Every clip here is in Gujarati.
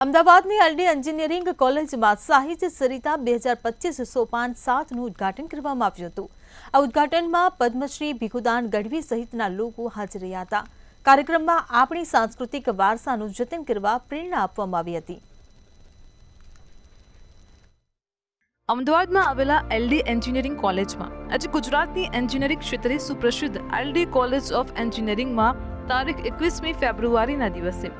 અમદાવાદની એલડી એન્જિનિયરિંગ કોલેજમાં સાહિત્ય સરિતા 2025 સોપાન 7નું ઉદ્ઘાટન કરવામાં આવ્યું હતું। આ ઉદ્ઘાટનમાં પદ્મશ્રી ભીખુદાન ગઢવી સહિતના લોકો હાજર રહ્યા હતા। કાર્યક્રમમાં આપણી સાંસ્કૃતિક વારસાનું જતન કરવા પ્રેરણા આપવામાં આવી હતી। અમદાવાદમાં આવેલા એલડી એન્જિનિયરિંગ કોલેજમાં આજે ગુજરાતની એન્જિનિયરિંગ ક્ષેત્રે સુપ્રસિદ્ધ એલડી કોલેજ ઓફ એન્જિનિયરિંગમાં તારીખ 21મી ફેબ્રુઆરીના દિવસે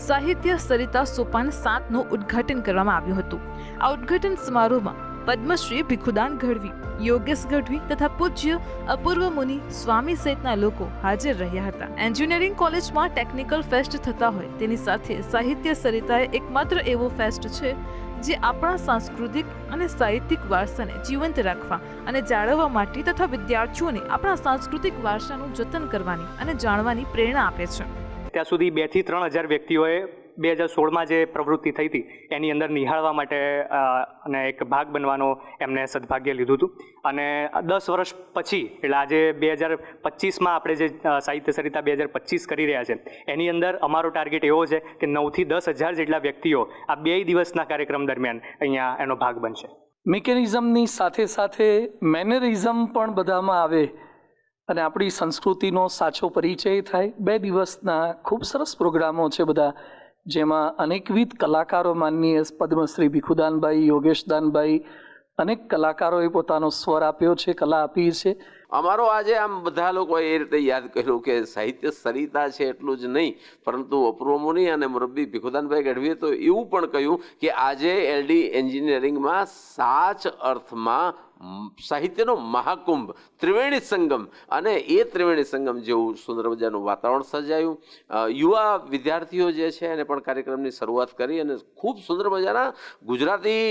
સાહિત્ય સરિતા સોપાન 7નું ઉદ્ઘાટન કરવામાં આવ્યું હતું। આ ઉદ્ઘાટન સમારોહમાં પદ્મશ્રી ભીખુદાન ગઢવી, યોગેશ ગઢવી તથા પૂજ્ય અપૂર્વ મુનિ સ્વામી સહિતના લોકો હાજર રહ્યા હતા। એન્જિનિયરિંગ કોલેજમાં ટેકનિકલ ફેસ્ટ થતા હોય તેની સાથે સાહિત્ય સરિતાએ એકમાત્ર એવો ફેસ્ટ છે જે આપણા સાંસ્કૃતિક અને સાહિત્યિક વારસાને જીવંત રાખવા અને જાળવવા માટે તથા વિદ્યાર્થીઓને આપણા સાંસ્કૃતિક વારસાનું જતન કરવાની અને જાણવાની પ્રેરણા આપે છે। ત્યાં સુધી 2 થી 3 હજાર વ્યક્તિઓએ 2016માં જે પ્રવૃત્તિ થઈ હતી એની અંદર નિહાળવા માટે અને એક ભાગ બનવાનો એમને સદભાગ્ય લીધું હતું। અને 10 વર્ષ પછી એટલે આજે 2025માં આપણે જે સાહિત્ય સરિતા 2025 કરી રહ્યા છે એની અંદર અમારો ટાર્ગેટ એવો છે કે 9 થી 10 હજાર જેટલા વ્યક્તિઓ આ 2 દિવસના કાર્યક્રમ દરમિયાન અહીંયા એનો ભાગ બનશે। મિકેનિઝમની સાથે સાથે મેનરિઝમ પણ બધામાં આવે અને આપણી સંસ્કૃતિનો સાચો પરિચય થાય। 2 દિવસના ખૂબ સરસ પ્રોગ્રામો છે બધા, જેમાં અનેકવિધ કલાકારો માનનીય પદ્મશ્રી ભીખુદાનભાઈ, યોગેશદાનભાઈ, અનેક કલાકારોએ પોતાનો સ્વર આપ્યો છે, કલા આપી છે। અમારો આજે આમ બધા લોકોએ એ રીતે યાદ કર્યું કે સાહિત્ય સરિતા છે એટલું જ નહીં, પરંતુ અપૂર્વ મુનિ અને મુરબ્બી ભીખુદાનભાઈ ગઢવીએ તો એવું પણ કહ્યું કે આજે એલડી એન્જિનિયરિંગમાં સાચ અર્થમાં સાહિત્યનો મહાકુંભ, ત્રિવેણી સંગમ, અને એ ત્રિવેણી સંગમ જેવું સુંદર મજાનું વાતાવરણ સર્જાયું। યુવા વિદ્યાર્થીઓ જે છે એને પણ કાર્યક્રમની શરૂઆત કરી અને ખૂબ સુંદર મજાના ગુજરાતી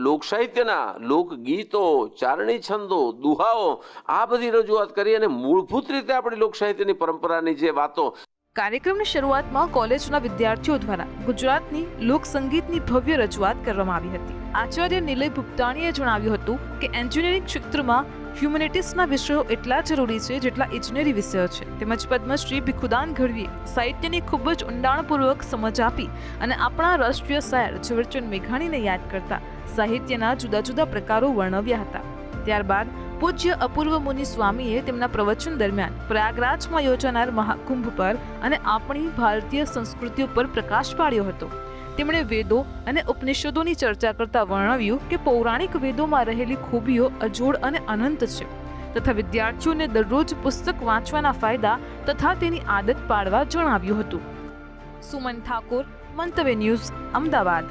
લોકસાહિત્યના લોકગીતો, ચારણી છંદો, દુહાઓ આ બધી રજૂઆત કરી અને મૂળભૂત રીતે આપણી લોકસાહિત્યની પરંપરાની જે વાતો। કાર્યક્રમની શરૂઆતમાં કોલેજના વિદ્યાર્થીઓ દ્વારા ગુજરાતની લોકસંગીતની ભવ્ય રજૂઆત કરવામાં આવી હતી। આચાર્ય નિલય ભુપતાણીએ જણાવ્યું હતું કે એન્જિનિયરિંગ ક્ષેત્રમાં હ્યુમેનિટીઝના વિષયો એટલા જરૂરી છે જેટલા ઇજનેરી વિષયો છે। તેમજ પદ્મશ્રી ભીખુદાન ગઢવીએ સાહિત્યની ખૂબ જ ઊંડાણપૂર્વક સમજ આપી અને આપણા રાષ્ટ્રીય શાયર ઝવેરચંદ મેઘાણીને યાદ કરતા સાહિત્યના જુદા જુદા પ્રકારો વર્ણવ્યા હતા। ત્યારબાદ પૂજ્ય અપૂર્વ મુનિ સ્વામીએ તેમના પ્રવચન દરમિયાન પ્રયાગરાજમાં યોજાનાર મહાકુંભ પર અને આપણી ભારતીય સંસ્કૃતિ ઉપર પ્રકાશ પાડ્યો હતો। તેમણે વેદો અને ઉપનિષદોની ચર્ચા કરતા વર્ણવ્યું કે પૌરાણિક વેદોમાં રહેલી ખૂબીઓ અજોડ અને અનંત છે તથા વિદ્યાર્થીઓને દરરોજ પુસ્તક વાંચવાના ફાયદા તથા તેની આદત પાડવા જણાવ્યું હતું। સુમન ઠાકોર, મંતવ્ય ન્યૂઝ, અમદાવાદ।